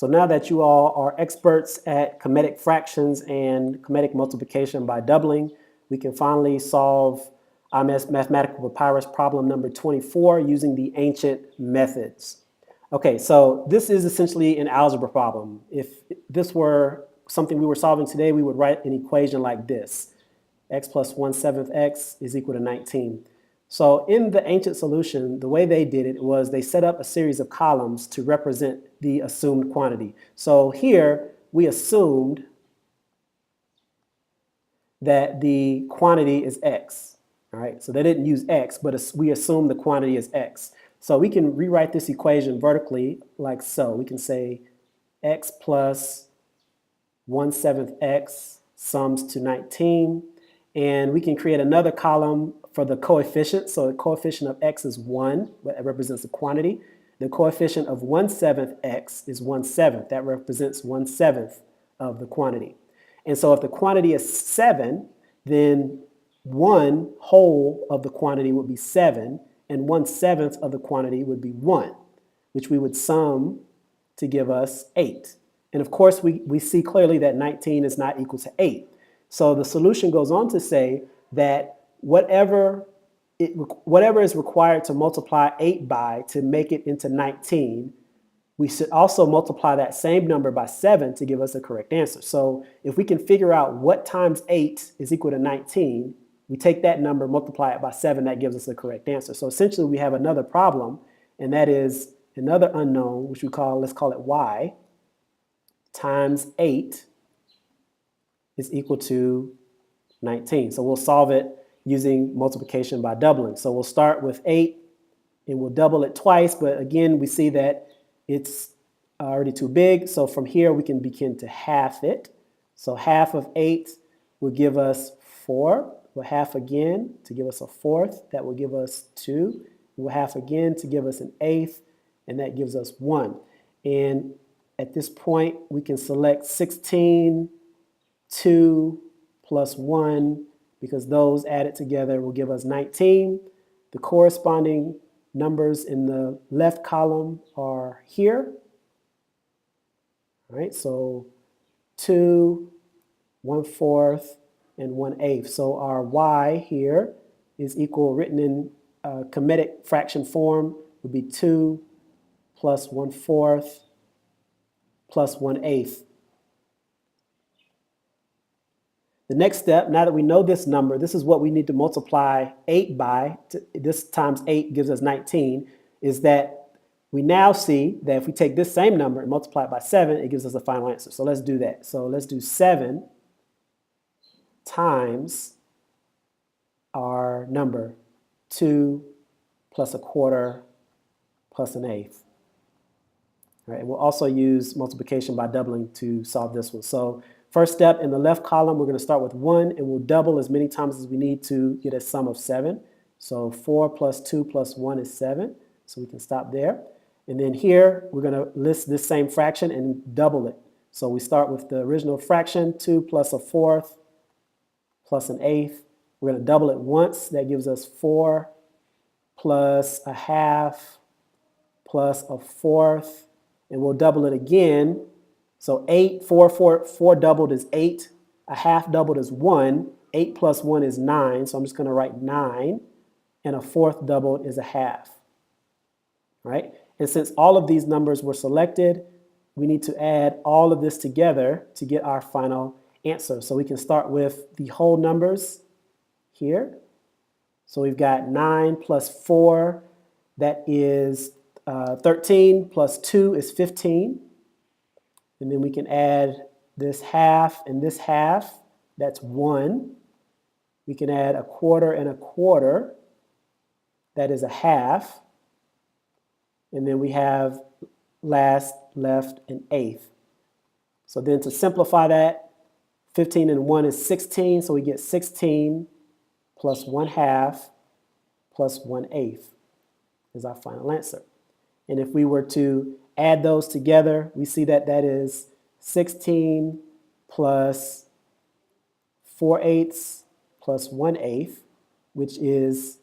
So now that you all are experts at Kemetic fractions and Kemetic multiplication by doubling, we can finally solve our mathematical papyrus problem number 24 using the ancient methods. Okay, so this is essentially an algebra problem. If this were something we were solving today, we would write an equation like this. X plus 1/7 x is equal to 19. So in the ancient solution, the way they did it was they set up a series of columns to represent the assumed quantity. So here we assumed that the quantity is x. All right, so they didn't use x, but we assumed the quantity is x. So we can rewrite this equation vertically like so. We can say x plus 1/7 x sums to 19. And we can create another column for the coefficient. So the coefficient of x is 1, that represents the quantity. The coefficient of 1/7 x is 1/7. That represents 1/7 of the quantity. And so if the quantity is 7, then 1 whole of the quantity would be 7, and 1/7 of the quantity would be 1, which we would sum to give us 8. And of course, we see clearly that 19 is not equal to 8. So the solution goes on to say that whatever is required to multiply 8 by to make it into 19, we should also multiply that same number by 7 to give us the correct answer. So if we can figure out what times 8 is equal to 19, we take that number, multiply it by 7, that gives us the correct answer. So essentially we have another problem, and that is another unknown, which let's call it y, times 8 is equal to 19. So we'll solve it using multiplication by doubling. So we'll start with 8 and we'll double it twice, but again, we see that it's already too big. So from here, we can begin to half it. So half of 8 will give us 4. We'll half again to give us a fourth. That will give us 2. We'll half again to give us an eighth, and that gives us 1. And at this point, we can select 16, 2 plus 1, because those added together will give us 19. The corresponding numbers in the left column are here. All right, so 2, 1/4, and 1/8. So our y here is equal, written in Kemetic fraction form, would be 2 plus 1/4 plus 1/8. The next step, now that we know this number, this is what we need to multiply 8 by. This times 8 gives us 19, is that we now see that if we take this same number and multiply it by 7, it gives us a final answer. So let's do that. So let's do 7 times our number, 2 plus 1/4 plus 1/8. All right, and we'll also use multiplication by doubling to solve this one. So first step, in the left column, we're going to start with 1, and we'll double as many times as we need to get a sum of 7. So 4 plus 2 plus 1 is 7. So we can stop there. And then here, we're going to list this same fraction and double it. So we start with the original fraction, 2 plus 1/4 plus 1/8. We're going to double it once. That gives us 4 plus 1/2 plus 1/4. And we'll double it again. So 8, 4 doubled is 8. 1/2 doubled is 1. 8 plus 1 is 9. So I'm just going to write 9. And 1/4 doubled is 1/2. Right? And since all of these numbers were selected, we need to add all of this together to get our final answer. So we can start with the whole numbers here. So we've got 9 plus 4, that is 13, plus 2 is 15. And then we can add this half and this half, that's 1. We can add 1/4 and 1/4, that is 1/2. And then we have last, left, and eighth. So then to simplify that, 15 and 1 is 16, so we get 16 plus 1/2 plus 1/8 is our final answer. And if we were to add those together, we see that that is 16 plus 4/8 plus 1/8, which is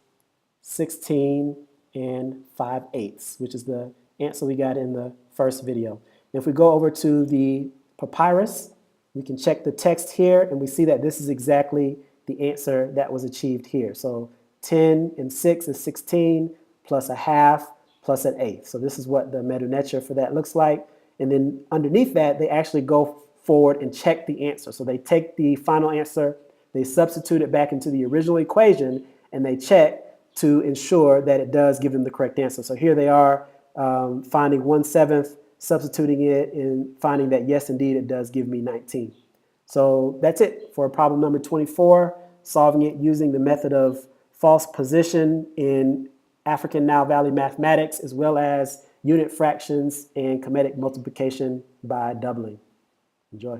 16 and 5/8, which is the answer we got in the first video. If we go over to the papyrus, we can check the text here, and we see that this is exactly the answer that was achieved here. So 10 and 6 is 16, plus a half, plus an eighth. So this is what the medunetia for that looks like. And then underneath that, they actually go forward and check the answer. So they take the final answer, they substitute it back into the original equation, and they check to ensure that it does give them the correct answer. So here they are finding 1/7, substituting it, and finding that yes, indeed, it does give me 19. So that's it for problem number 24, solving it using the method of false position in African Nile Valley mathematics, as well as unit fractions and Kemetic multiplication by doubling. Enjoy.